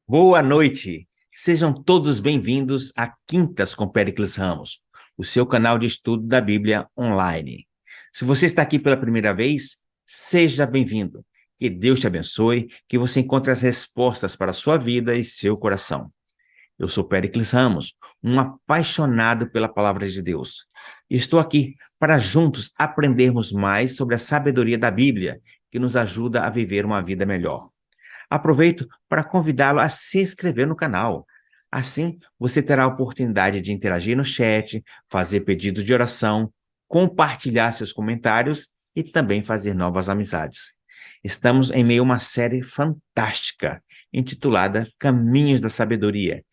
Boa noite. Sejam todos bem-vindos a Quintas com Péricles Ramos, o seu canal de estudo da Bíblia online. Se você está aqui pela primeira vez, seja bem-vindo. Que Deus te abençoe, que você encontre as respostas para a sua vida e seu coração. Eu sou Péricles Ramos, um apaixonado pela palavra de Deus. E estou aqui para juntos aprendermos mais sobre a sabedoria da Bíblia, que nos ajuda a viver uma vida melhor. Aproveito para convidá-lo a se inscrever no canal. Assim, você terá a oportunidade de interagir no chat, fazer pedidos de oração, compartilhar seus comentários e também fazer novas amizades. Estamos em meio a uma série fantástica, intitulada Caminhos da Sabedoria,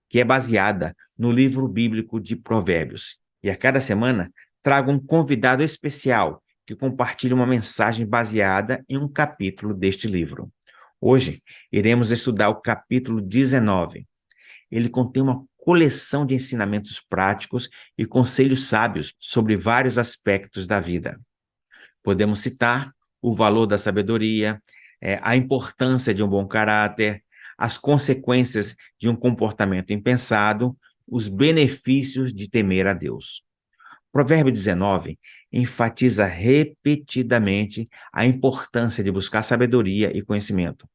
que é baseada no livro bíblico de Provérbios. E a cada semana trago um convidado especial que compartilha uma mensagem baseada em um capítulo deste livro. Hoje, iremos estudar o capítulo 19. Ele contém uma coleção de ensinamentos práticos e conselhos sábios sobre vários aspectos da vida. Podemos citar o valor da sabedoria, a importância de um bom caráter, as consequências de um comportamento impensado, os benefícios de temer a Deus. Provérbio 19 enfatiza repetidamente a importância de buscar sabedoria e conhecimento.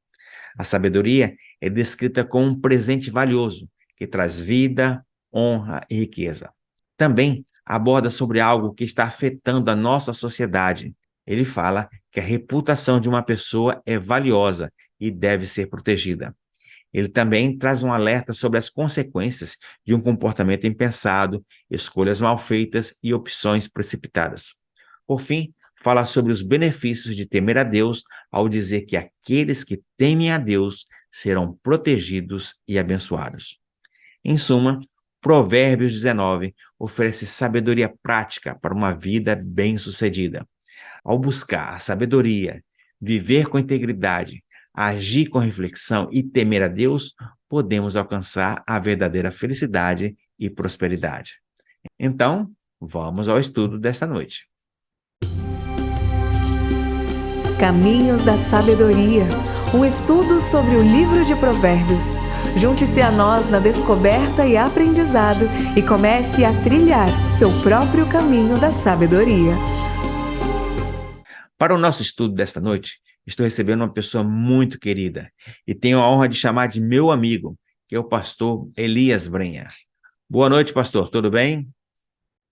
A sabedoria é descrita como um presente valioso que traz vida, honra e riqueza. Também aborda sobre algo que está afetando a nossa sociedade. Ele fala que a reputação de uma pessoa é valiosa e deve ser protegida. Ele também traz um alerta sobre as consequências de um comportamento impensado, escolhas mal feitas e opções precipitadas. Por fim, fala sobre os benefícios de temer a Deus ao dizer que aqueles que temem a Deus serão protegidos e abençoados. Em suma, Provérbios 19 oferece sabedoria prática para uma vida bem-sucedida. Ao buscar a sabedoria, viver com integridade, agir com reflexão e temer a Deus, podemos alcançar a verdadeira felicidade e prosperidade. Então, vamos ao estudo desta noite. Caminhos da Sabedoria, um estudo sobre o livro de Provérbios. Junte-se a nós na descoberta e aprendizado e comece a trilhar seu próprio caminho da sabedoria. Para o nosso estudo desta noite, estou recebendo uma pessoa muito querida e tenho a honra de chamar de meu amigo, que é o pastor Elias Brenha. Boa noite, pastor, tudo bem?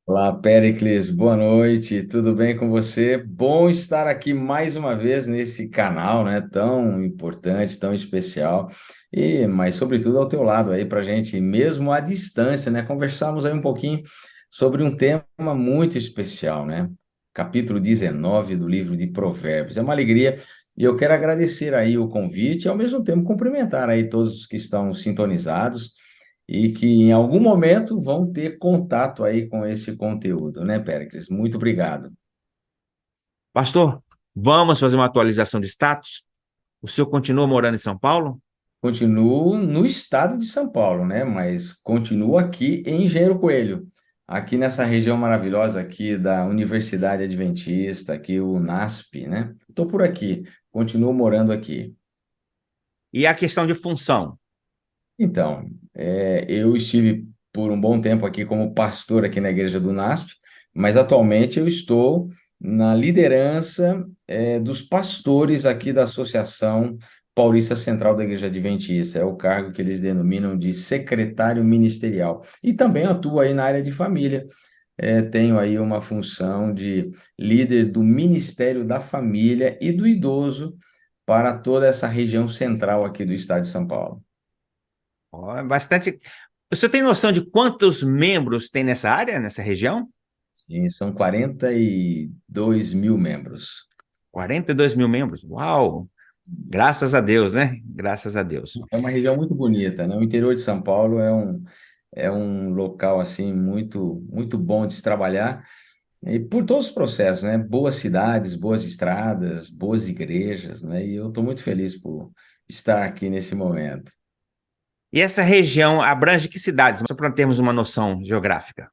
Olá, Péricles, boa noite, tudo bem com você? Bom estar aqui mais uma vez nesse canal, né, tão importante, tão especial, mas sobretudo ao teu lado aí para gente, mesmo à distância, né, conversarmos aí um pouquinho sobre um tema muito especial, né? Capítulo 19 do livro de Provérbios. É uma alegria e eu quero agradecer aí o convite e ao mesmo tempo cumprimentar aí todos os que estão sintonizados e que em algum momento vão ter contato aí com esse conteúdo, né, Péricles? Muito obrigado. Pastor, vamos fazer uma atualização de status? O senhor continua morando em São Paulo? Continuo no estado de São Paulo, né? Mas continuo aqui em Engenheiro Coelho, aqui nessa região maravilhosa aqui da Universidade Adventista, aqui o NASP, né? Estou por aqui, continuo morando aqui. E a questão de função? Então, eu estive por um bom tempo aqui como pastor aqui na igreja do NASP, mas atualmente eu estou na liderança, dos pastores aqui da Associação Paulista Central da Igreja Adventista. É o cargo que eles denominam de secretário ministerial. E também atuo aí na área de família. Tenho aí uma função de líder do Ministério da Família e do Idoso para toda essa região central aqui do estado de São Paulo. Ó, é bastante. O senhor tem noção de quantos membros tem nessa área, nessa região? Sim, são 42 mil membros. 42 mil membros. Uau! Graças a Deus, né? Graças a Deus. É uma região muito bonita, né? O interior de São Paulo é um local assim muito bom de se trabalhar e por todos os processos, né? Boas cidades, boas estradas, boas igrejas, né? E eu estou muito feliz por estar aqui nesse momento. E essa região abrange que cidades? Só para termos uma noção geográfica.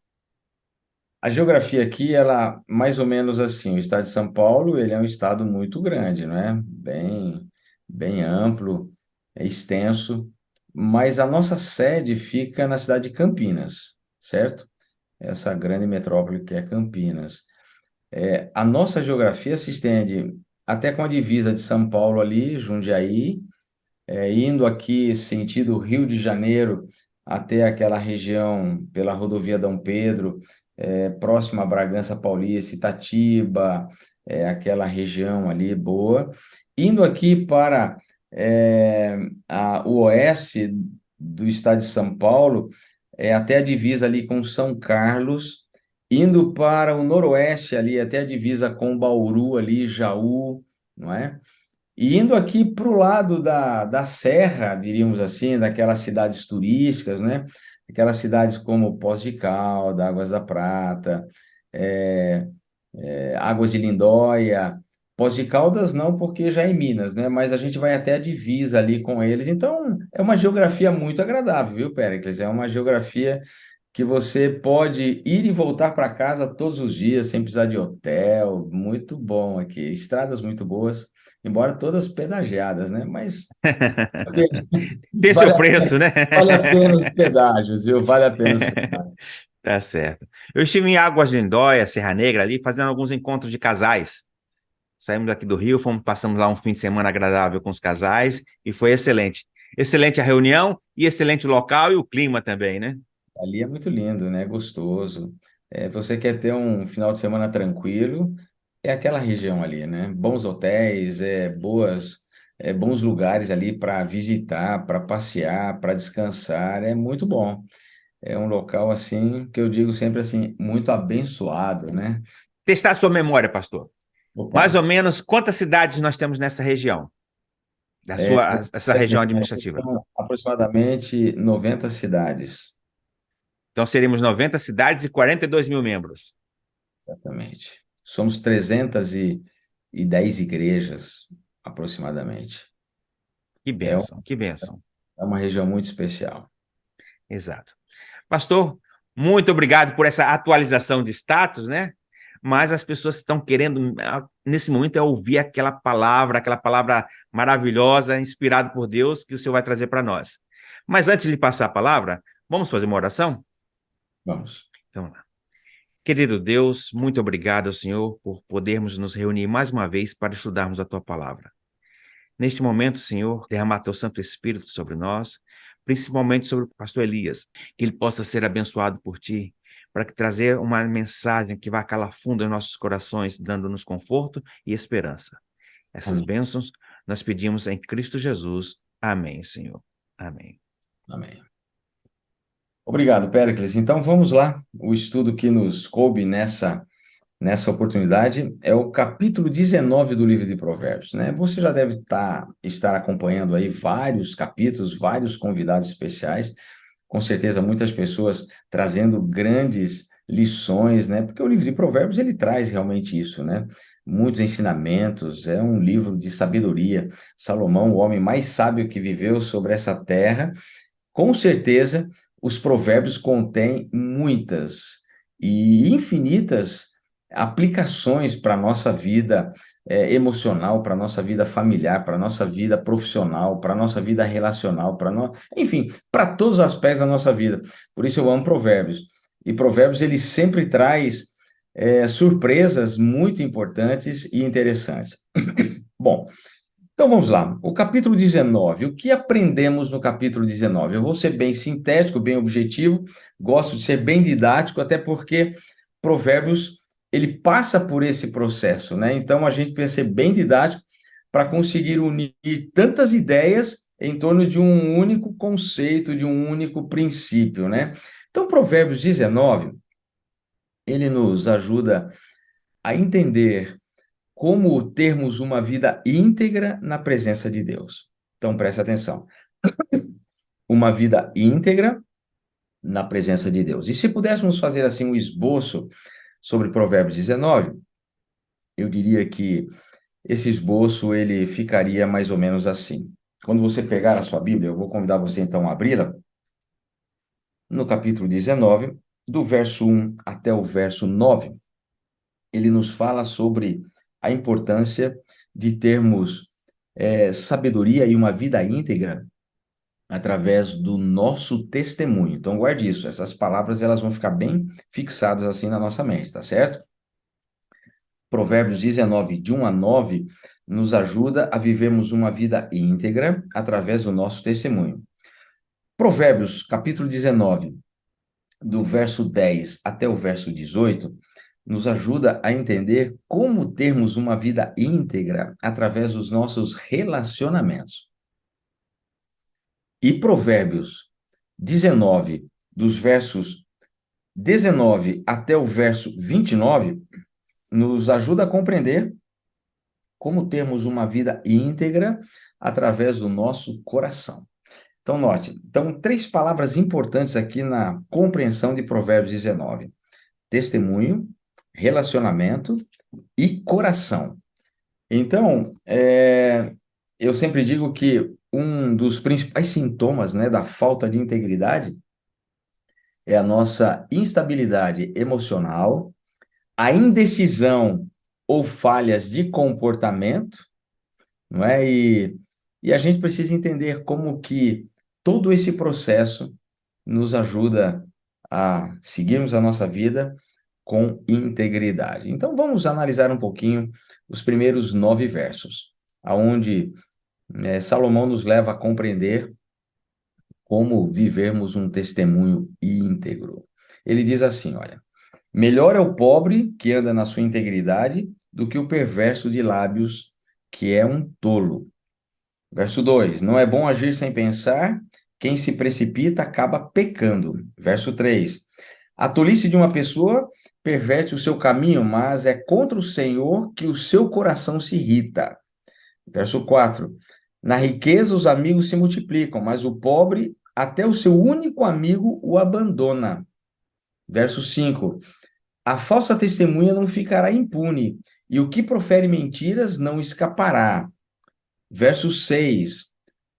A geografia aqui, ela mais ou menos assim, o estado de São Paulo, ele é um estado muito grande, não é? Bem amplo, é extenso, mas a nossa sede fica na cidade de Campinas, certo? Essa grande metrópole que é Campinas. A nossa geografia se estende até com a divisa de São Paulo ali, Jundiaí, indo aqui sentido Rio de Janeiro até aquela região pela rodovia Dom Pedro, próxima a Bragança Paulista, Itatiba, aquela região ali boa. Indo aqui para o oeste do estado de São Paulo, até a divisa ali com São Carlos, indo para o noroeste ali, até a divisa com Bauru ali, Jaú, não é? E indo aqui para o lado da serra, diríamos assim, daquelas cidades turísticas, né? Aquelas cidades como Poços de Caldas, Águas da Prata, é, Águas de Lindóia. Poços de Caldas não, porque já é em Minas, né? Mas a gente vai até a divisa ali com eles. Então, é uma geografia muito agradável, viu, Péricles? É uma geografia que você pode ir e voltar para casa todos os dias, sem precisar de hotel. Muito bom aqui. Estradas muito boas, embora todas pedagiadas, né? Mas Tem vale seu a pena, preço, né? vale a pena os pedágios, viu? Vale a pena os pedágios. Tá certo. Eu estive em Águas de Lindóia, Serra Negra ali, fazendo alguns encontros de casais. Saímos daqui do Rio, passamos lá um fim de semana agradável com os casais e foi excelente. Excelente a reunião e excelente o local e o clima também, né? Ali é muito lindo, né? Gostoso. Você quer ter um final de semana tranquilo, é aquela região ali, né? Bons hotéis, bons lugares ali para visitar, para passear, para descansar, é muito bom. É um local assim que eu digo sempre assim, muito abençoado, né? Testar a sua memória, pastor. Mais Opa, ou menos quantas cidades nós temos nessa região, essa região administrativa? são aproximadamente 90 cidades, Então seríamos 90 cidades e 42 mil membros. exatamente. Somos 310 igrejas, aproximadamente. Que É, bênção, que bênção. é uma região muito especial. Exato. Pastor, muito obrigado por essa atualização de status, né? Mas as pessoas estão querendo, nesse momento, ouvir aquela palavra maravilhosa, inspirada por Deus, que o Senhor vai trazer para nós. Mas antes de lhe passar a palavra, vamos fazer uma oração? Vamos. Então, vamos lá. Querido Deus, muito obrigado ao Senhor por podermos nos reunir mais uma vez para estudarmos a Tua palavra. Neste momento, Senhor, derramar Teu Santo Espírito sobre nós, principalmente sobre o pastor Elias, que ele possa ser abençoado por Ti, para trazer uma mensagem que vá calar fundo em nossos corações, dando-nos conforto e esperança. Essas Amém. bênçãos nós pedimos em Cristo Jesus. Amém, Senhor. Amém. Amém. Obrigado, Péricles. Então vamos lá. O estudo que nos coube nessa oportunidade é o capítulo 19 do livro de Provérbios, né? Você já deve estar acompanhando aí vários capítulos, vários convidados especiais, com certeza muitas pessoas trazendo grandes lições, né? Porque o livro de Provérbios ele traz realmente isso, né? Muitos ensinamentos, é um livro de sabedoria. Salomão, o homem mais sábio que viveu sobre essa terra, com certeza os provérbios contêm muitas e infinitas aplicações para a nossa vida emocional, para a nossa vida familiar, para a nossa vida profissional, para a nossa vida relacional, enfim, para todos os aspectos da nossa vida. Por isso eu amo Provérbios. E Provérbios ele sempre traz surpresas muito importantes e interessantes. Bom, então vamos lá. O capítulo 19. O que aprendemos no capítulo 19? Eu vou ser bem sintético, bem objetivo, gosto de ser bem didático, até porque Provérbios ele passa por esse processo, né? Então a gente precisa ser bem didático para conseguir unir tantas ideias em torno de um único conceito, de um único princípio, né? Então Provérbios 19, ele nos ajuda a entender como termos uma vida íntegra na presença de Deus. Então, preste atenção. Uma vida íntegra na presença de Deus. E se pudéssemos fazer assim um esboço sobre Provérbios 19, eu diria que esse esboço ele ficaria mais ou menos assim. Quando você pegar a sua Bíblia, eu vou convidar você então a abri-la, no capítulo 19, do verso 1 até o verso 9, ele nos fala sobre a importância de termos sabedoria e uma vida íntegra através do nosso testemunho. Então, guarde isso. Essas palavras elas vão ficar bem fixadas assim na nossa mente, tá certo? Provérbios 19, de 1 a 9, nos ajuda a vivermos uma vida íntegra através do nosso testemunho. Provérbios, capítulo 19, do verso 10 até o verso 18, nos ajuda a entender como termos uma vida íntegra através dos nossos relacionamentos. E Provérbios 19, dos versos 19 até o verso 29, nos ajuda a compreender como termos uma vida íntegra através do nosso coração. Então, note, então, 3 palavras importantes aqui na compreensão de Provérbios 19: testemunho, relacionamento e coração. Então, eu sempre digo que um dos principais sintomas, né, da falta de integridade é a nossa instabilidade emocional, a indecisão ou falhas de comportamento, não é? E a gente precisa entender como que todo esse processo nos ajuda a seguirmos a nossa vida com integridade. Então, vamos analisar um pouquinho os primeiros 9 versos, aonde Salomão nos leva a compreender como vivermos um testemunho íntegro. Ele diz assim, olha: melhor é o pobre que anda na sua integridade do que o perverso de lábios, que é um tolo. Verso 2: não é bom agir sem pensar, quem se precipita acaba pecando. Verso 3: a tolice de uma pessoa perverte o seu caminho, mas é contra o Senhor que o seu coração se irrita. Verso 4: na riqueza os amigos se multiplicam, mas o pobre, até o seu único amigo, o abandona. Verso 5: a falsa testemunha não ficará impune, e o que profere mentiras não escapará. Verso 6: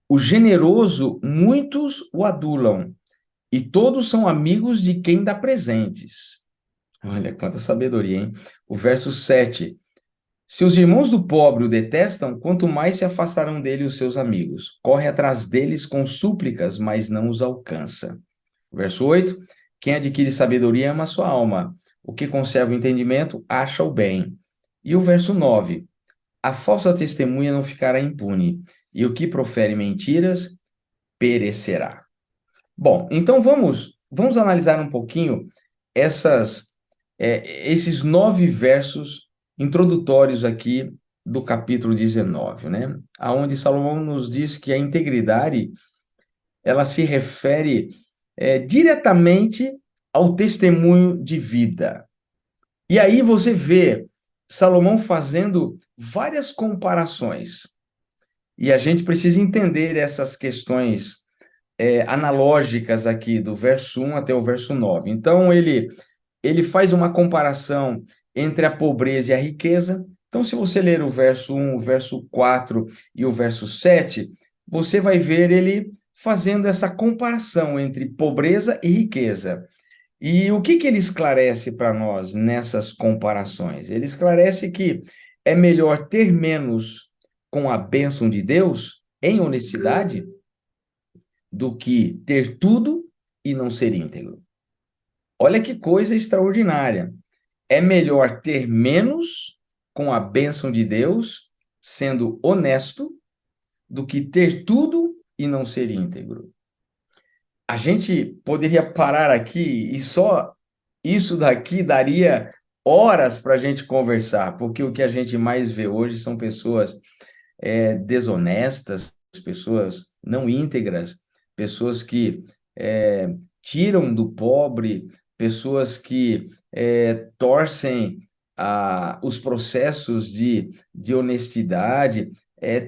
o generoso, muitos o adulam, e todos são amigos de quem dá presentes. Olha, quanta sabedoria, hein? O verso 7: se os irmãos do pobre o detestam, quanto mais se afastarão dele os seus amigos. Corre atrás deles com súplicas, mas não os alcança. Verso 8: quem adquire sabedoria ama a sua alma. O que conserva o entendimento acha o bem. E o verso 9: a falsa testemunha não ficará impune, e o que profere mentiras perecerá. Bom, então vamos analisar um pouquinho esses 9 versos introdutórios aqui do capítulo 19, né? Aonde Salomão nos diz que a integridade ela se refere diretamente ao testemunho de vida. E aí você vê Salomão fazendo várias comparações. E a gente precisa entender essas questões analógicas aqui, do verso 1 até o verso 9. Então, ele faz uma comparação entre a pobreza e a riqueza. Então, se você ler o verso 1, o verso 4 e o verso 7, você vai ver ele fazendo essa comparação entre pobreza e riqueza. E o que ele esclarece para nós nessas comparações? Ele esclarece que é melhor ter menos com a bênção de Deus, em honestidade, do que ter tudo e não ser íntegro. Olha que coisa extraordinária. É melhor ter menos com a bênção de Deus, sendo honesto, do que ter tudo e não ser íntegro. A gente poderia parar aqui e só isso daqui daria horas para a gente conversar, porque o que a gente mais vê hoje são pessoas desonestas, pessoas não íntegras, pessoas que tiram do pobre, pessoas que torcem os processos de honestidade,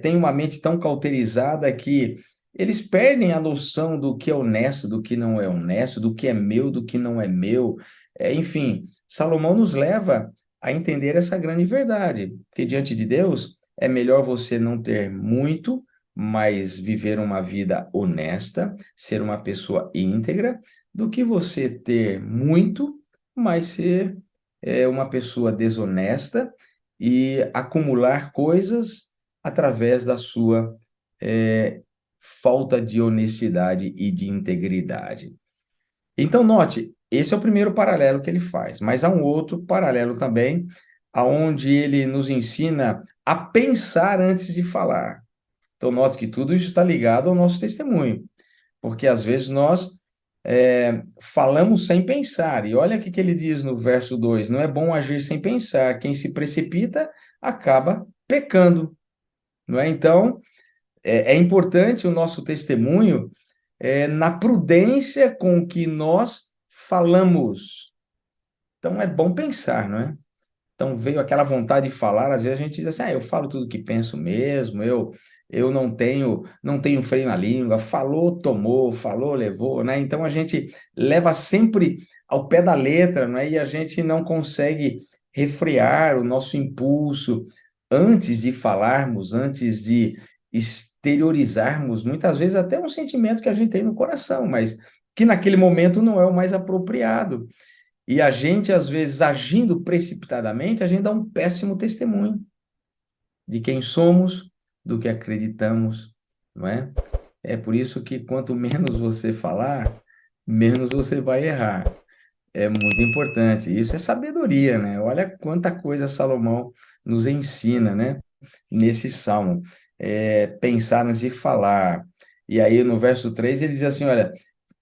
têm uma mente tão cauterizada que eles perdem a noção do que é honesto, do que não é honesto, do que é meu, do que não é meu. Enfim, Salomão nos leva a entender essa grande verdade, porque diante de Deus é melhor você não ter muito, mas viver uma vida honesta, ser uma pessoa íntegra, do que você ter muito, mas ser uma pessoa desonesta e acumular coisas através da sua falta de honestidade e de integridade. Então, note, esse é o primeiro paralelo que ele faz, mas há um outro paralelo também, aonde ele nos ensina a pensar antes de falar. Então, note que tudo isso está ligado ao nosso testemunho, porque às vezes nós falamos sem pensar. E olha o que ele diz no verso 2: não é bom agir sem pensar, quem se precipita acaba pecando. Não é? Então, é importante o nosso testemunho na prudência com que nós falamos. Então, é bom pensar, não é? Então, veio aquela vontade de falar, às vezes a gente diz assim, eu falo tudo o que penso mesmo, eu não tenho freio na língua, falou, tomou, falou, levou, né? Então, a gente leva sempre ao pé da letra, não é? E a gente não consegue refrear o nosso impulso antes de falarmos, antes de exteriorizarmos, muitas vezes até um sentimento que a gente tem no coração, mas que naquele momento não é o mais apropriado. E a gente, às vezes, agindo precipitadamente, a gente dá um péssimo testemunho de quem somos, do que acreditamos, não é? É por isso que quanto menos você falar, menos você vai errar. É muito importante. Isso é sabedoria, né? Olha quanta coisa Salomão nos ensina, né? Nesse salmo. Pensar antes de falar. E aí, no verso 3 ele diz assim: olha,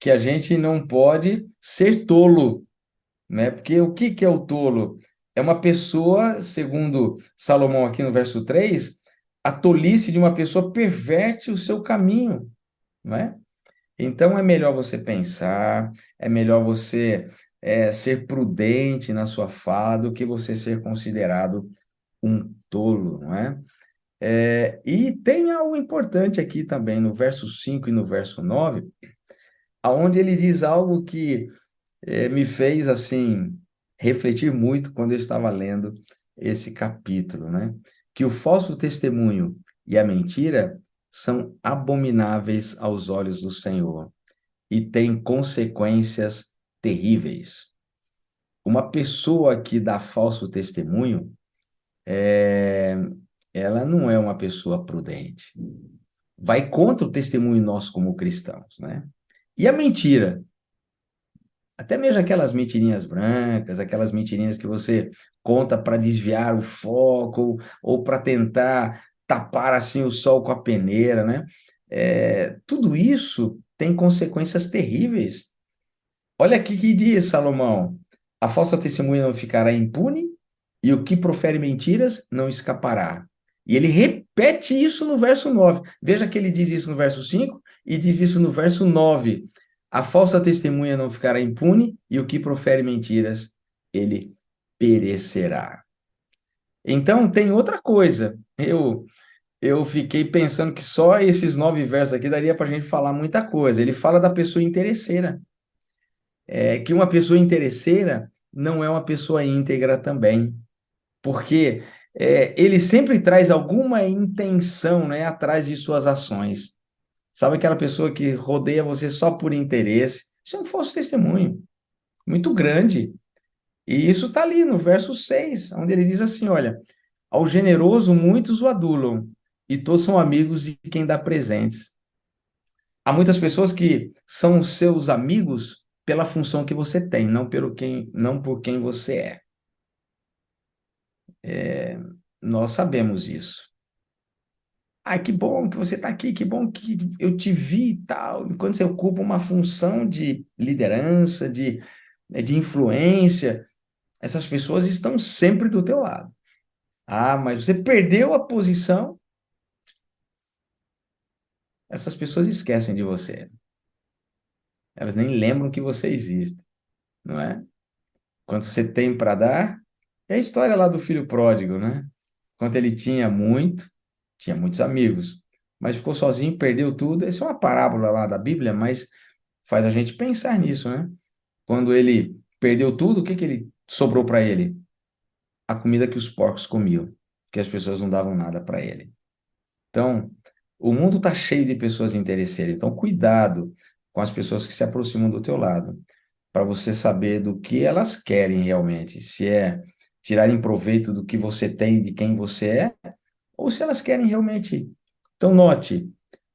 que a gente não pode ser tolo, né? Porque o que é o tolo? É uma pessoa, segundo Salomão aqui no verso 3, a tolice de uma pessoa perverte o seu caminho, não é? Então é melhor você pensar, é melhor você ser prudente na sua fala do que você ser considerado um tolo, não é? E tem algo importante aqui também no verso 5 e no verso 9, aonde ele diz algo que me fez assim refletir muito quando eu estava lendo esse capítulo, né? Que o falso testemunho e a mentira são abomináveis aos olhos do Senhor e têm consequências terríveis. Uma pessoa que dá falso testemunho, ela não é uma pessoa prudente. Vai contra o testemunho nosso como cristãos, né? E a mentira? Até mesmo aquelas mentirinhas brancas, aquelas mentirinhas que você conta para desviar o foco ou para tentar tapar assim o sol com a peneira, né? Tudo isso tem consequências terríveis. Olha aqui que diz Salomão: a falsa testemunha não ficará impune e o que profere mentiras não escapará. E ele repete isso no verso 9. Veja que ele diz isso no verso 5 e diz isso no verso 9. A falsa testemunha não ficará impune e o que profere mentiras, ele perecerá. Então, tem outra coisa. Eu fiquei pensando que só esses 9 versos aqui daria para a gente falar muita coisa. Ele fala da pessoa interesseira. Que uma pessoa interesseira não é uma pessoa íntegra também. Porque ele sempre traz alguma intenção, né, atrás de suas ações. Sabe aquela pessoa que rodeia você só por interesse? Isso é um falso testemunho, muito grande. E isso está ali no verso 6, onde ele diz assim: olha, ao generoso muitos o adulam, e todos são amigos de quem dá presentes. Há muitas pessoas que são seus amigos pela função que você tem, não por quem você é. Nós sabemos isso. Que bom que você está aqui, que bom que eu te vi e tal. Enquanto você ocupa uma função de liderança, de influência, essas pessoas estão sempre do teu lado. Mas você perdeu a posição, essas pessoas esquecem de você. Elas nem lembram que você existe, não é? Quando você tem para dar, é a história lá do filho pródigo, né? Quando ele tinha muitos amigos, mas ficou sozinho, perdeu tudo. Essa é uma parábola lá da Bíblia, mas faz a gente pensar nisso, né? Quando ele perdeu tudo, o que ele sobrou para ele? A comida que os porcos comiam, que as pessoas não davam nada para ele. Então, o mundo está cheio de pessoas interesseiras. Então, cuidado com as pessoas que se aproximam do teu lado, para você saber do que elas querem realmente. Se é tirarem proveito do que você tem, de quem você é, ou se elas querem realmente. Então, note,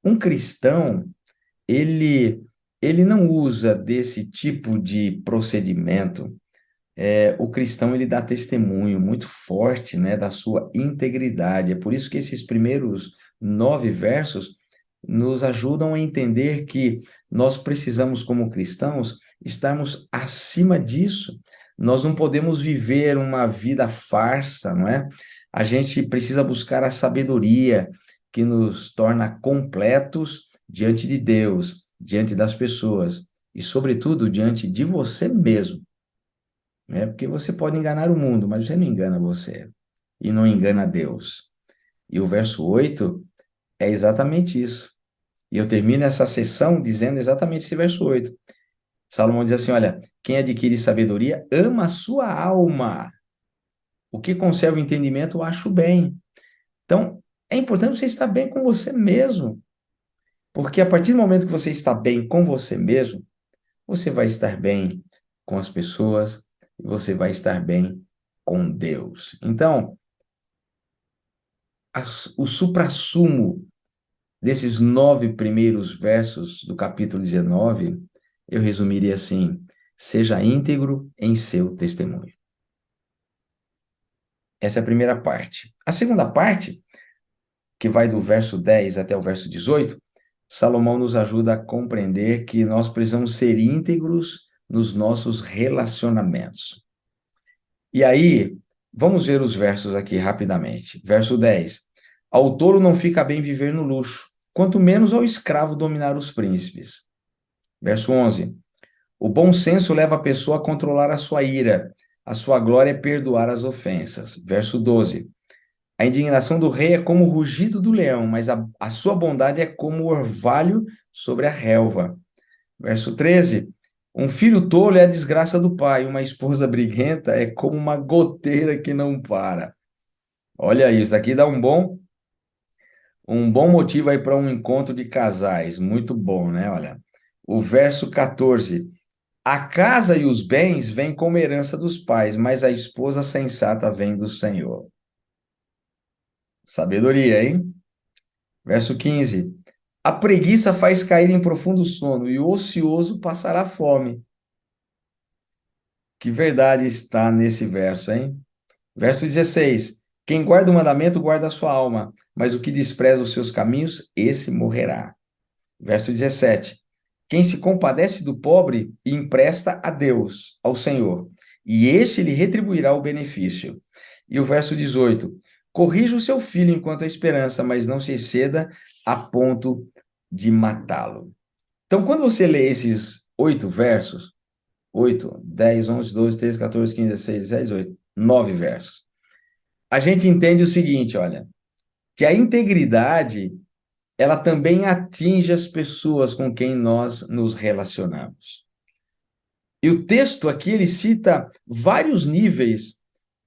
Um cristão, ele, ele não usa desse tipo de procedimento. O cristão, ele dá testemunho muito forte, né, da sua integridade. É por isso que esses primeiros 9 versos nos ajudam a entender que nós precisamos, como cristãos, estarmos acima disso. Nós não podemos viver uma vida farsa, não é? A gente precisa buscar a sabedoria que nos torna completos diante de Deus, diante das pessoas e, sobretudo, diante de você mesmo, né? Porque você pode enganar o mundo, mas você não engana você e não engana Deus. E o verso 8 é exatamente isso. E eu termino essa sessão dizendo exatamente esse verso 8. Salomão diz assim, olha, quem adquire sabedoria ama a sua alma. O que conserva o entendimento, eu acho bem. Então, é importante você estar bem com você mesmo. Porque a partir do momento que você está bem com você mesmo, você vai estar bem com as pessoas e você vai estar bem com Deus. Então, o suprassumo desses 9 primeiros versos do capítulo 19, eu resumiria assim: seja íntegro em seu testemunho. Essa é a primeira parte. A segunda parte, que vai do verso 10 até o verso 18, Salomão nos ajuda a compreender que nós precisamos ser íntegros nos nossos relacionamentos. E aí, vamos ver os versos aqui rapidamente. Verso 10. Ao tolo não fica bem viver no luxo, quanto menos ao escravo dominar os príncipes. Verso 11. O bom senso leva a pessoa a controlar a sua ira, a sua glória é perdoar as ofensas. Verso 12. A indignação do rei é como o rugido do leão, mas a sua bondade é como o orvalho sobre a relva. Verso 13. Um filho tolo é a desgraça do pai, uma esposa briguenta é como uma goteira que não para. Olha isso, aqui dá um bom motivo aí para um encontro de casais, muito bom, né? Olha, o verso 14. A casa e os bens vêm como herança dos pais, mas a esposa sensata vem do Senhor. Sabedoria, hein? Verso 15. A preguiça faz cair em profundo sono e o ocioso passará fome. Que verdade está nesse verso, hein? Verso 16. Quem guarda o mandamento guarda a sua alma, mas o que despreza os seus caminhos, esse morrerá. Verso 17. Quem se compadece do pobre empresta a Deus, ao Senhor, e este lhe retribuirá o benefício. E o verso 18. Corrija o seu filho enquanto há esperança, mas não se exceda a ponto de matá-lo. Então, quando você lê esses 8 versos, 8, 10, 11, 12, 13, 14, 15, 16, 17, 18, 9 versos, a gente entende o seguinte, olha, que a integridade, ela também atinge as pessoas com quem nós nos relacionamos. E o texto aqui, ele cita vários níveis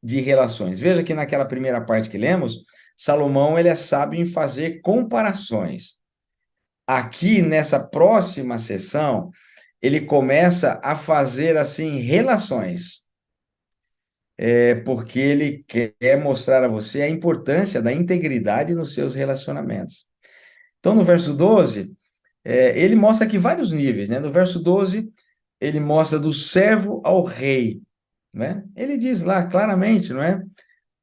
de relações. Veja que naquela primeira parte que lemos, Salomão, ele é sábio em fazer comparações. Aqui, nessa próxima sessão, ele começa a fazer, assim, relações. Porque ele quer mostrar a você a importância da integridade nos seus relacionamentos. Então, no verso 12, ele mostra aqui vários níveis, né? No verso 12, ele mostra do servo ao rei, né? Ele diz lá claramente, não é?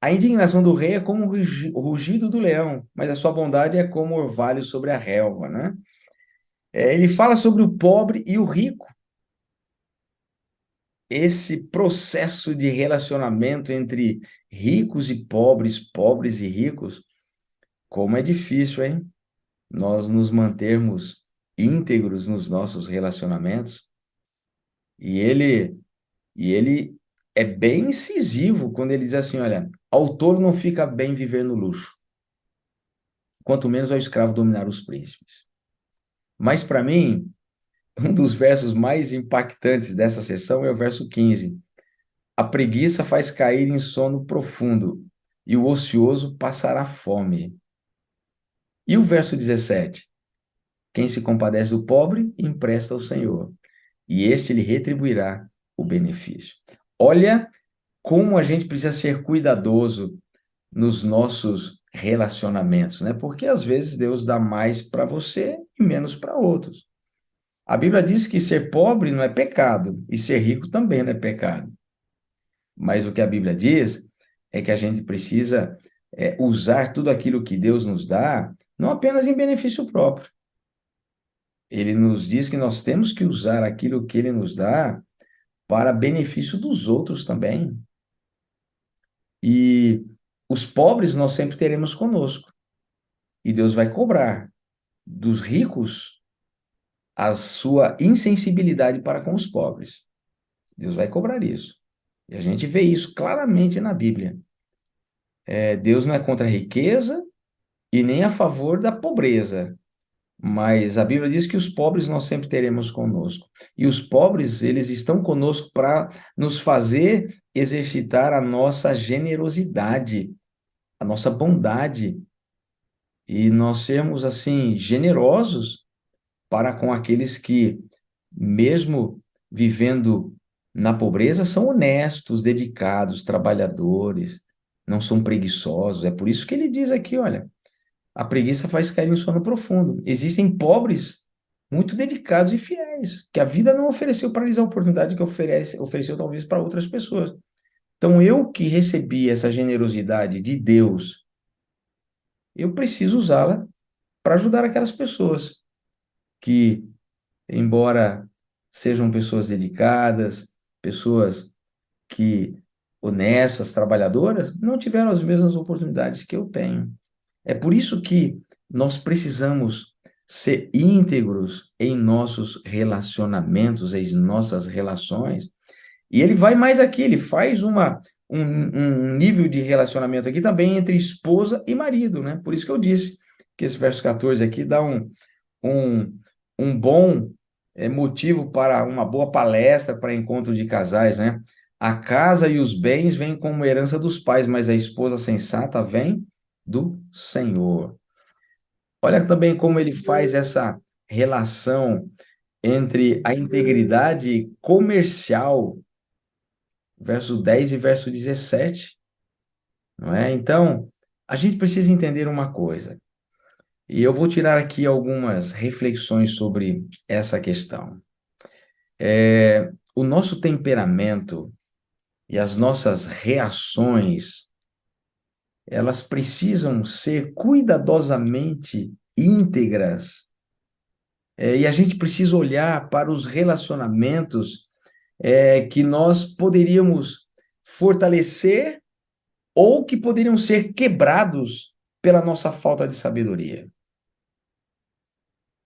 A indignação do rei é como o rugido do leão, mas a sua bondade é como o orvalho sobre a relva, né? Ele fala sobre o pobre e o rico. Esse processo de relacionamento entre ricos e pobres, pobres e ricos, como é difícil, hein? Nós nos mantermos íntegros nos nossos relacionamentos. E ele é bem incisivo quando ele diz assim, olha, ao tolo não fica bem viver no luxo, quanto menos ao escravo dominar os príncipes. Mas para mim, um dos versos mais impactantes dessa sessão é o verso 15. A preguiça faz cair em sono profundo, e o ocioso passará fome. E o verso 17? Quem se compadece do pobre, empresta ao Senhor, e este lhe retribuirá o benefício. Olha como a gente precisa ser cuidadoso nos nossos relacionamentos, né? Porque às vezes Deus dá mais para você e menos para outros. A Bíblia diz que ser pobre não é pecado e ser rico também não é pecado. Mas o que a Bíblia diz é que a gente precisa usar tudo aquilo que Deus nos dá, não apenas em benefício próprio. Ele nos diz que nós temos que usar aquilo que ele nos dá para benefício dos outros também. E os pobres nós sempre teremos conosco. E Deus vai cobrar dos ricos a sua insensibilidade para com os pobres. Deus vai cobrar isso. E a gente vê isso claramente na Bíblia. Deus não é contra a riqueza e nem a favor da pobreza. Mas a Bíblia diz que os pobres nós sempre teremos conosco. E os pobres, eles estão conosco para nos fazer exercitar a nossa generosidade, a nossa bondade. E nós sermos, assim, generosos para com aqueles que, mesmo vivendo na pobreza, são honestos, dedicados, trabalhadores, não são preguiçosos. É por isso que ele diz aqui, olha, a preguiça faz cair em sono profundo. Existem pobres muito dedicados e fiéis, que a vida não ofereceu para eles a oportunidade que ofereceu talvez para outras pessoas. Então, eu que recebi essa generosidade de Deus, eu preciso usá-la para ajudar aquelas pessoas que, embora sejam pessoas dedicadas, pessoas que honestas, trabalhadoras, não tiveram as mesmas oportunidades que eu tenho. É por isso que nós precisamos ser íntegros em nossos relacionamentos, em nossas relações. E ele vai mais aqui, ele faz um nível de relacionamento aqui também entre esposa e marido, né? Por isso que eu disse que esse verso 14 aqui dá um bom motivo para uma boa palestra para encontro de casais, né? A casa e os bens vêm como herança dos pais, mas a esposa sensata vem do Senhor. Olha também como ele faz essa relação entre a integridade comercial, verso 10 e verso 17, não é? Então, a gente precisa entender uma coisa, e eu vou tirar aqui algumas reflexões sobre essa questão. O nosso temperamento e as nossas reações, elas precisam ser cuidadosamente íntegras. E a gente precisa olhar para os relacionamentos que nós poderíamos fortalecer ou que poderiam ser quebrados pela nossa falta de sabedoria.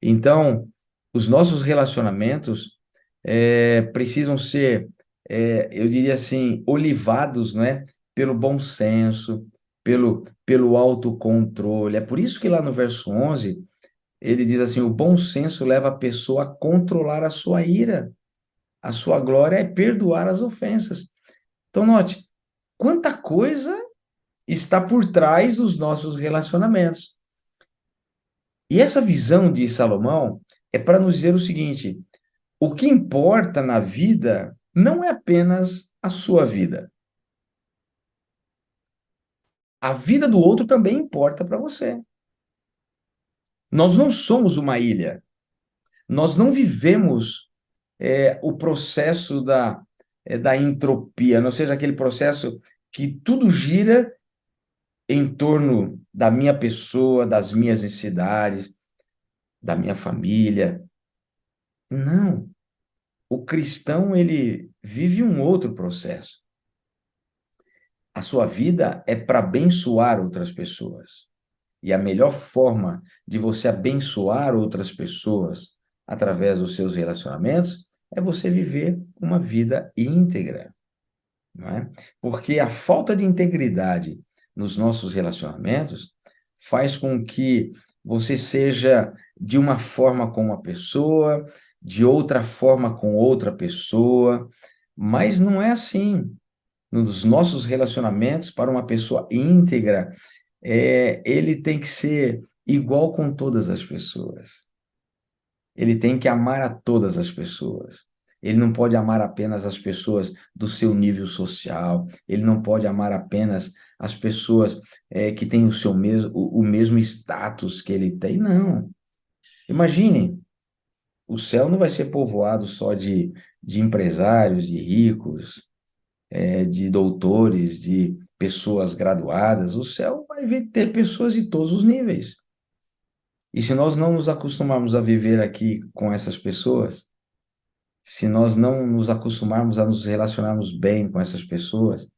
Então, os nossos relacionamentos precisam ser, eu diria assim, olivados, né, pelo bom senso, pelo autocontrole. É por isso que lá no verso 11, ele diz assim, o bom senso leva a pessoa a controlar a sua ira. A sua glória é perdoar as ofensas. Então, note, quanta coisa está por trás dos nossos relacionamentos. E essa visão de Salomão é para nos dizer o seguinte, o que importa na vida não é apenas a sua vida. A vida do outro também importa para você. Nós não somos uma ilha. Nós não vivemos o processo da entropia, ou seja, aquele processo que tudo gira em torno da minha pessoa, das minhas necessidades, da minha família. Não. O cristão, ele vive um outro processo. A sua vida é para abençoar outras pessoas. E a melhor forma de você abençoar outras pessoas através dos seus relacionamentos é você viver uma vida íntegra, não é? Porque a falta de integridade nos nossos relacionamentos faz com que você seja de uma forma com uma pessoa, de outra forma com outra pessoa, mas não é assim. Nos nossos relacionamentos, para uma pessoa íntegra, ele tem que ser igual com todas as pessoas. Ele tem que amar a todas as pessoas. Ele não pode amar apenas as pessoas do seu nível social, ele não pode amar apenas as pessoas que têm o mesmo status que ele tem, não. Imagine, o céu não vai ser povoado só de empresários, de ricos, de doutores, de pessoas graduadas. O céu vai ter pessoas de todos os níveis. E se nós não nos acostumarmos a viver aqui com essas pessoas, se nós não nos acostumarmos a nos relacionarmos bem com essas pessoas,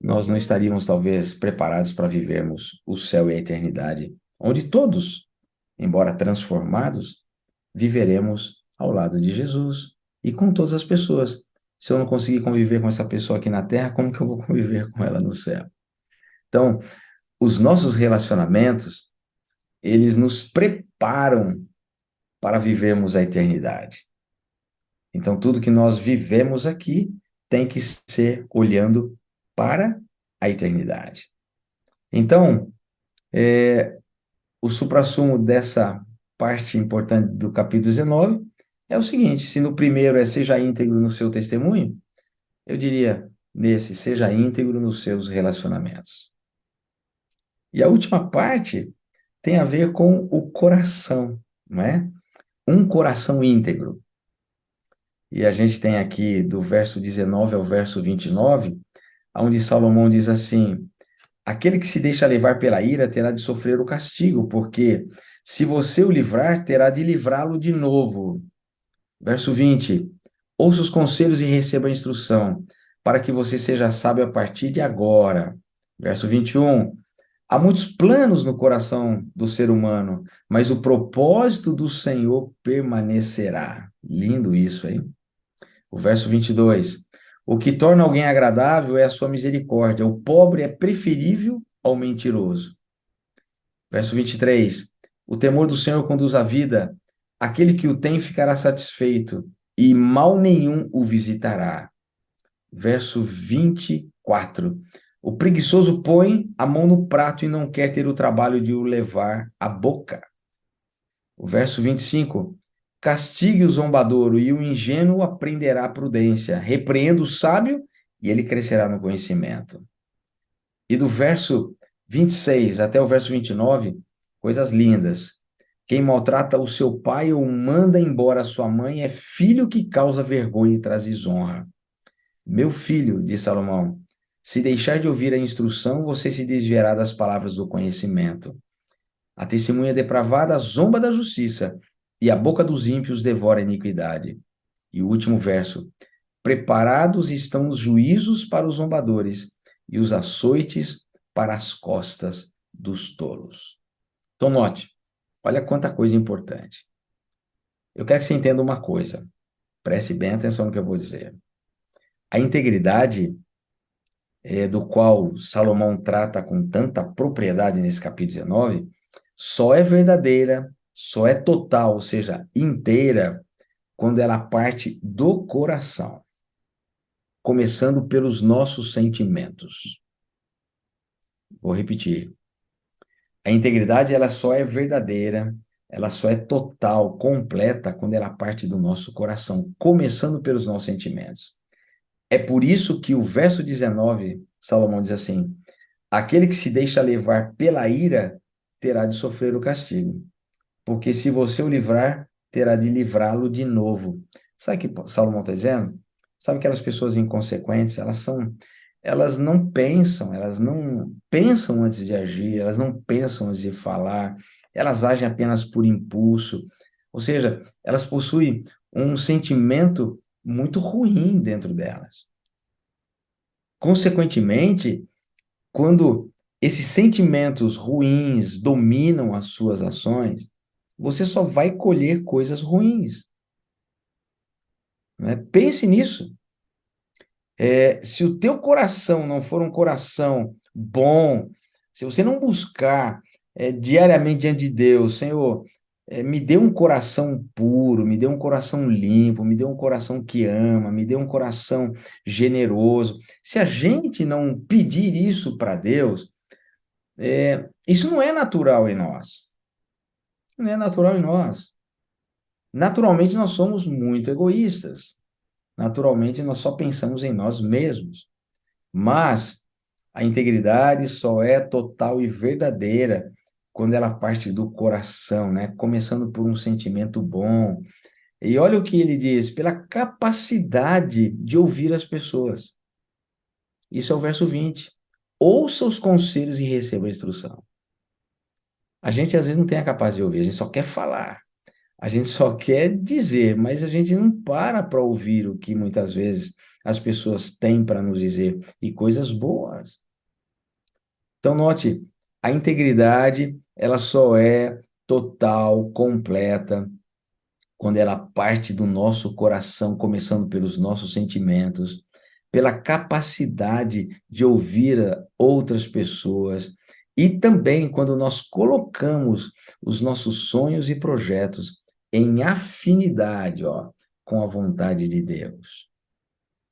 nós não estaríamos talvez preparados para vivermos o céu e a eternidade, onde todos, embora transformados, viveremos ao lado de Jesus e com todas as pessoas. Se eu não conseguir conviver com essa pessoa aqui na terra, como que eu vou conviver com ela no céu? Então, os nossos relacionamentos, eles nos preparam para vivermos a eternidade. Então, tudo que nós vivemos aqui tem que ser olhando para a eternidade. Então, o suprassumo dessa parte importante do capítulo 19 é o seguinte: se no primeiro é seja íntegro no seu testemunho, eu diria nesse, seja íntegro nos seus relacionamentos. E a última parte tem a ver com o coração, não é? Um coração íntegro. E a gente tem aqui do verso 19 ao verso 29, onde Salomão diz assim: aquele que se deixa levar pela ira terá de sofrer o castigo, porque se você o livrar, terá de livrá-lo de novo. Verso 20: ouça os conselhos e receba a instrução, para que você seja sábio a partir de agora. Verso 21: há muitos planos no coração do ser humano, mas o propósito do Senhor permanecerá. Lindo isso, hein? O verso 22: o que torna alguém agradável é a sua misericórdia, o pobre é preferível ao mentiroso. Verso 23: o temor do Senhor conduz à vida, aquele que o tem ficará satisfeito, e mal nenhum o visitará. Verso 24: o preguiçoso põe a mão no prato e não quer ter o trabalho de o levar à boca. O verso 25: castigue o zombadouro e o ingênuo aprenderá a prudência. Repreenda o sábio e ele crescerá no conhecimento. E do verso 26 até o verso 29, coisas lindas. Quem maltrata o seu pai ou manda embora a sua mãe é filho que causa vergonha e traz desonra. Meu filho, diz Salomão, se deixar de ouvir a instrução, você se desviará das palavras do conhecimento. A testemunha depravada zomba da justiça, e a boca dos ímpios devora a iniquidade. E o último verso: preparados estão os juízos para os zombadores, e os açoites para as costas dos tolos. Então, note, olha quanta coisa importante. Eu quero que você entenda uma coisa. Preste bem atenção no que eu vou dizer. A integridade, do qual Salomão trata com tanta propriedade nesse capítulo 19, só é verdadeira, só é total, ou seja, inteira, quando ela parte do coração, começando pelos nossos sentimentos. Vou repetir. A integridade, ela só é verdadeira, ela só é total, completa, quando ela parte do nosso coração, começando pelos nossos sentimentos. É por isso que o verso 19, Salomão diz assim: aquele que se deixa levar pela ira terá de sofrer o castigo, porque se você o livrar, terá de livrá-lo de novo. Sabe o que Salomão está dizendo? Sabe aquelas pessoas inconsequentes, elas não pensam antes de agir, elas não pensam antes de falar, elas agem apenas por impulso, ou seja, elas possuem um sentimento muito ruim dentro delas. Consequentemente, quando esses sentimentos ruins dominam as suas ações, você só vai colher coisas ruins. Né? Pense nisso. Se o teu coração não for um coração bom, se você não buscar diariamente diante de Deus, Senhor, me dê um coração puro, me dê um coração limpo, me dê um coração que ama, me dê um coração generoso. Se a gente não pedir isso para Deus, isso não é natural em nós. Não é natural em nós. Naturalmente, nós somos muito egoístas. Naturalmente, nós só pensamos em nós mesmos. Mas a integridade só é total e verdadeira quando ela parte do coração, né? Começando por um sentimento bom. E olha o que ele diz, pela capacidade de ouvir as pessoas. Isso é o verso 20. Ouça os conselhos e receba a instrução. A gente às vezes não tem a capacidade de ouvir, a gente só quer falar. A gente só quer dizer, mas a gente não para ouvir o que muitas vezes as pessoas têm para nos dizer, e coisas boas. Então, note, a integridade, ela só é total, completa, quando ela parte do nosso coração, começando pelos nossos sentimentos, pela capacidade de ouvir outras pessoas, e também quando nós colocamos os nossos sonhos e projetos em afinidade, ó, com a vontade de Deus.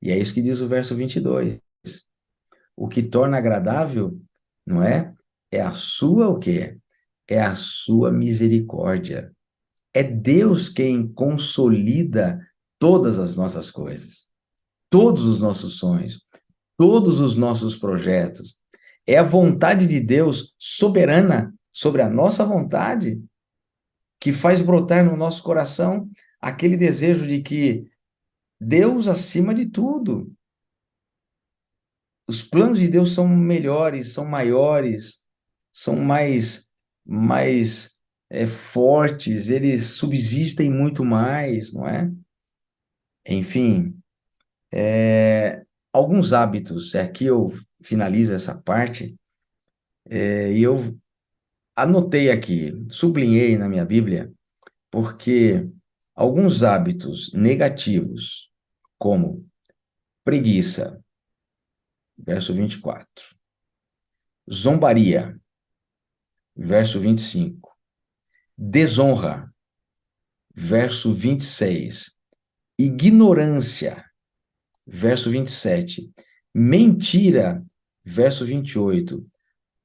E é isso que diz o verso 22. O que torna agradável, não é? É a sua o quê? É a sua misericórdia. É Deus quem consolida todas as nossas coisas, todos os nossos sonhos, todos os nossos projetos. É a vontade de Deus soberana sobre a nossa vontade que faz brotar no nosso coração aquele desejo de que Deus acima de tudo. Os planos de Deus são melhores, são maiores, são mais fortes, eles subsistem muito mais, não é? Enfim, alguns hábitos, aqui eu finalizo essa parte, e eu anotei aqui, sublinhei na minha Bíblia, porque alguns hábitos negativos, como preguiça, verso 24, zombaria, verso 25, desonra, verso 26, ignorância, verso 27, mentira, verso 28,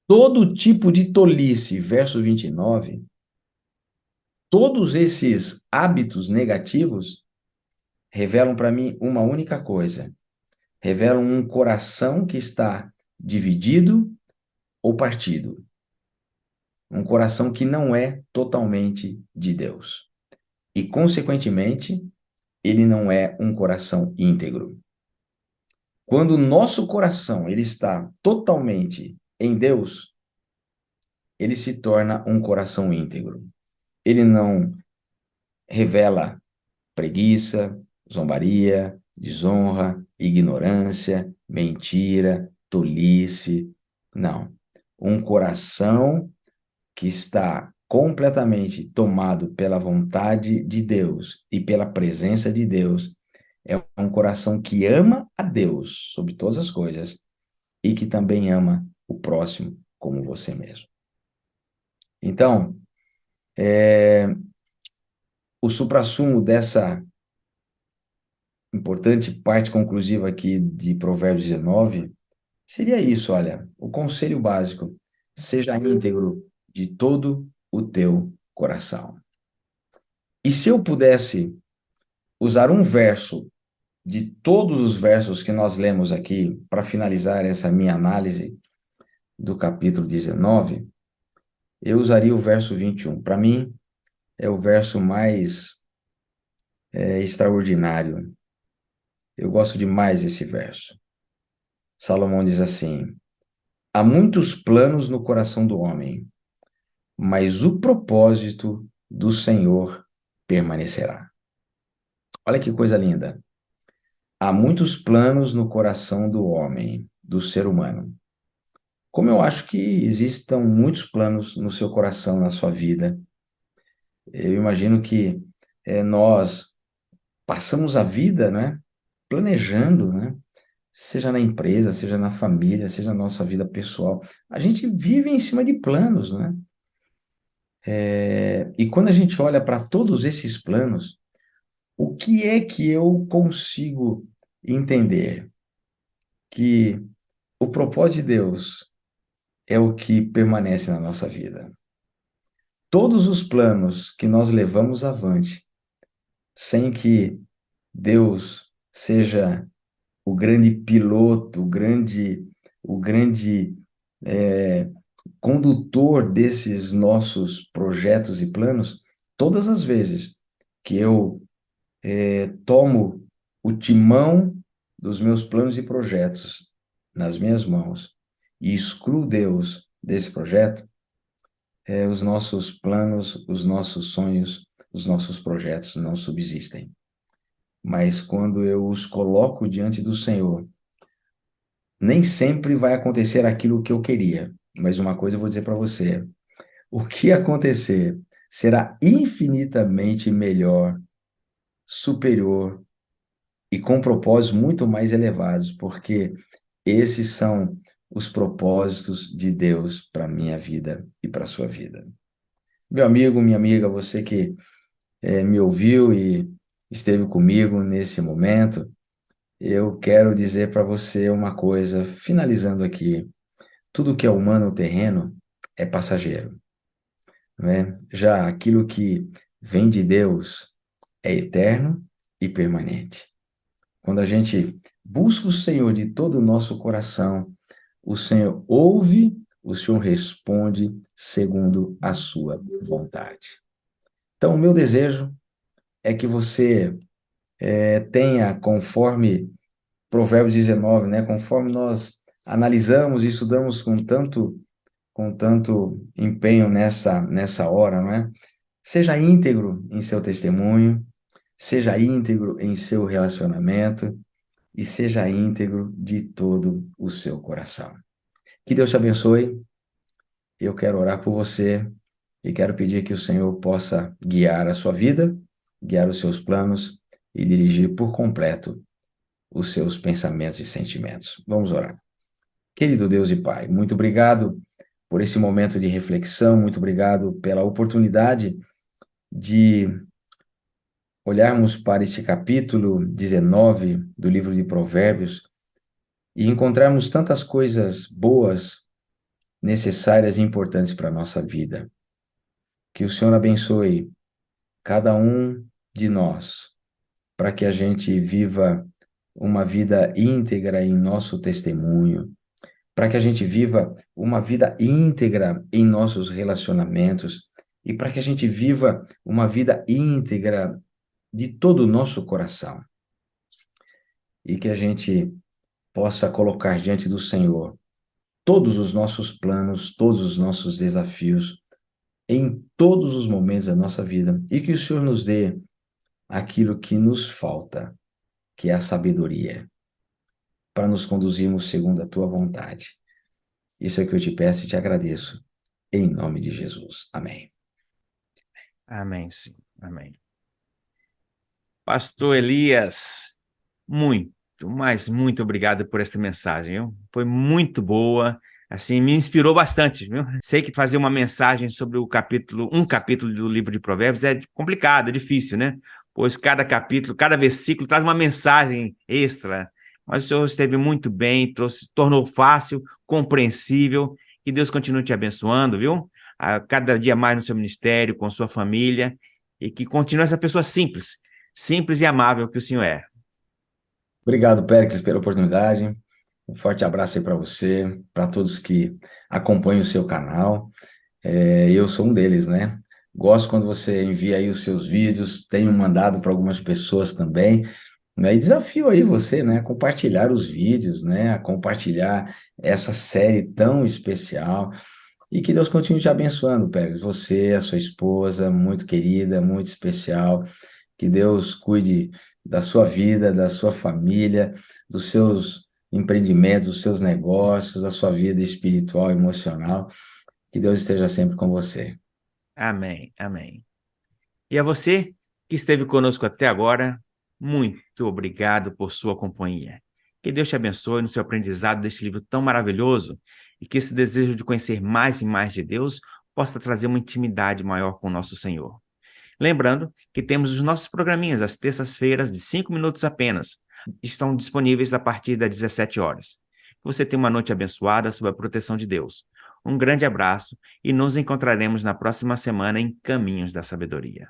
todo tipo de tolice, verso 29, todos esses hábitos negativos revelam para mim uma única coisa: revelam um coração que está dividido ou partido, um coração que não é totalmente de Deus. E, consequentemente, ele não é um coração íntegro. Quando o nosso coração ele está totalmente em Deus, ele se torna um coração íntegro. Ele não revela preguiça, zombaria, desonra, ignorância, mentira, tolice. Não. Um coração que está completamente tomado pela vontade de Deus e pela presença de Deus é um coração que ama a Deus sobre todas as coisas e que também ama o próximo como você mesmo. Então, o suprassumo dessa importante parte conclusiva aqui de Provérbios 19 seria isso, olha, o conselho básico: seja íntegro de todo o teu coração. E se eu pudesse usar um verso de todos os versos que nós lemos aqui para finalizar essa minha análise do capítulo 19, eu usaria o verso 21. Para mim, é o verso mais extraordinário. Eu gosto demais desse verso. Salomão diz assim: há muitos planos no coração do homem, mas o propósito do Senhor permanecerá. Olha que coisa linda. Há muitos planos no coração do homem, do ser humano. Como eu acho que existam muitos planos no seu coração, na sua vida, eu imagino que nós passamos a vida, né, planejando, né, seja na empresa, seja na família, seja na nossa vida pessoal. A gente vive em cima de planos, né? E quando a gente olha para todos esses planos, o que é que eu consigo entender? Que o propósito de Deus é o que permanece na nossa vida. Todos os planos que nós levamos avante sem que Deus seja o grande piloto, o grande condutor desses nossos projetos e planos, todas as vezes que eu tomo o timão dos meus planos e projetos nas minhas mãos e excluo Deus desse projeto, os nossos planos, os nossos sonhos, os nossos projetos não subsistem. Mas quando eu os coloco diante do Senhor, nem sempre vai acontecer aquilo que eu queria. Mas uma coisa eu vou dizer para você: o que acontecer será infinitamente melhor, superior e com propósitos muito mais elevados, porque esses são os propósitos de Deus para a minha vida e para a sua vida. Meu amigo, minha amiga, você que me ouviu e esteve comigo nesse momento, eu quero dizer para você uma coisa, finalizando aqui: tudo que é humano ou terreno é passageiro, né? Já aquilo que vem de Deus é eterno e permanente. Quando a gente busca o Senhor de todo o nosso coração, o Senhor ouve, o Senhor responde segundo a sua vontade. Então, o meu desejo é que você tenha, conforme Provérbios 19, né? Conforme nós analisamos e estudamos com tanto empenho nessa hora, não é? Seja íntegro em seu testemunho, seja íntegro em seu relacionamento e seja íntegro de todo o seu coração. Que Deus te abençoe. Eu quero orar por você e quero pedir que o Senhor possa guiar a sua vida, guiar os seus planos e dirigir por completo os seus pensamentos e sentimentos. Vamos orar. Querido Deus e Pai, muito obrigado por esse momento de reflexão, muito obrigado pela oportunidade de olharmos para este capítulo 19 do livro de Provérbios e encontrarmos tantas coisas boas, necessárias e importantes para a nossa vida. Que o Senhor abençoe cada um de nós, para que a gente viva uma vida íntegra em nosso testemunho, para que a gente viva uma vida íntegra em nossos relacionamentos e para que a gente viva uma vida íntegra de todo o nosso coração. E que a gente possa colocar diante do Senhor todos os nossos planos, todos os nossos desafios, em todos os momentos da nossa vida, e que o Senhor nos dê aquilo que nos falta, que é a sabedoria, para nos conduzirmos segundo a tua vontade. Isso é o que eu te peço e te agradeço, em nome de Jesus. Amém. Amém, sim. Amém. Pastor Elias, muito, mas muito obrigado por esta mensagem, viu? Foi muito boa, assim, me inspirou bastante, viu? Sei que fazer uma mensagem sobre um capítulo do livro de Provérbios é complicado, é difícil, né? Pois cada capítulo, cada versículo traz uma mensagem extra, mas o Senhor esteve muito bem, tornou fácil, compreensível, e Deus continue te abençoando, viu? A cada dia mais no seu ministério, com sua família, e que continue essa pessoa simples e amável que o Senhor é. Obrigado, Péricles, pela oportunidade. Um forte abraço aí para você, para todos que acompanham o seu canal. Eu sou um deles, né? Gosto quando você envia aí os seus vídeos, tenho mandado para algumas pessoas também, né? E desafio aí você, né, a compartilhar os vídeos, né, a compartilhar essa série tão especial. E que Deus continue te abençoando, Pérez. Você, a sua esposa, muito querida, muito especial. Que Deus cuide da sua vida, da sua família, dos seus empreendimentos, dos seus negócios, da sua vida espiritual, emocional. Que Deus esteja sempre com você. Amém, amém. E a você que esteve conosco até agora, muito obrigado por sua companhia. Que Deus te abençoe no seu aprendizado deste livro tão maravilhoso e que esse desejo de conhecer mais e mais de Deus possa trazer uma intimidade maior com o nosso Senhor. Lembrando que temos os nossos programinhas às terças-feiras de 5 minutos apenas. Estão disponíveis a partir das 17 horas. Você tenha uma noite abençoada sob a proteção de Deus. Um grande abraço e nos encontraremos na próxima semana em Caminhos da Sabedoria.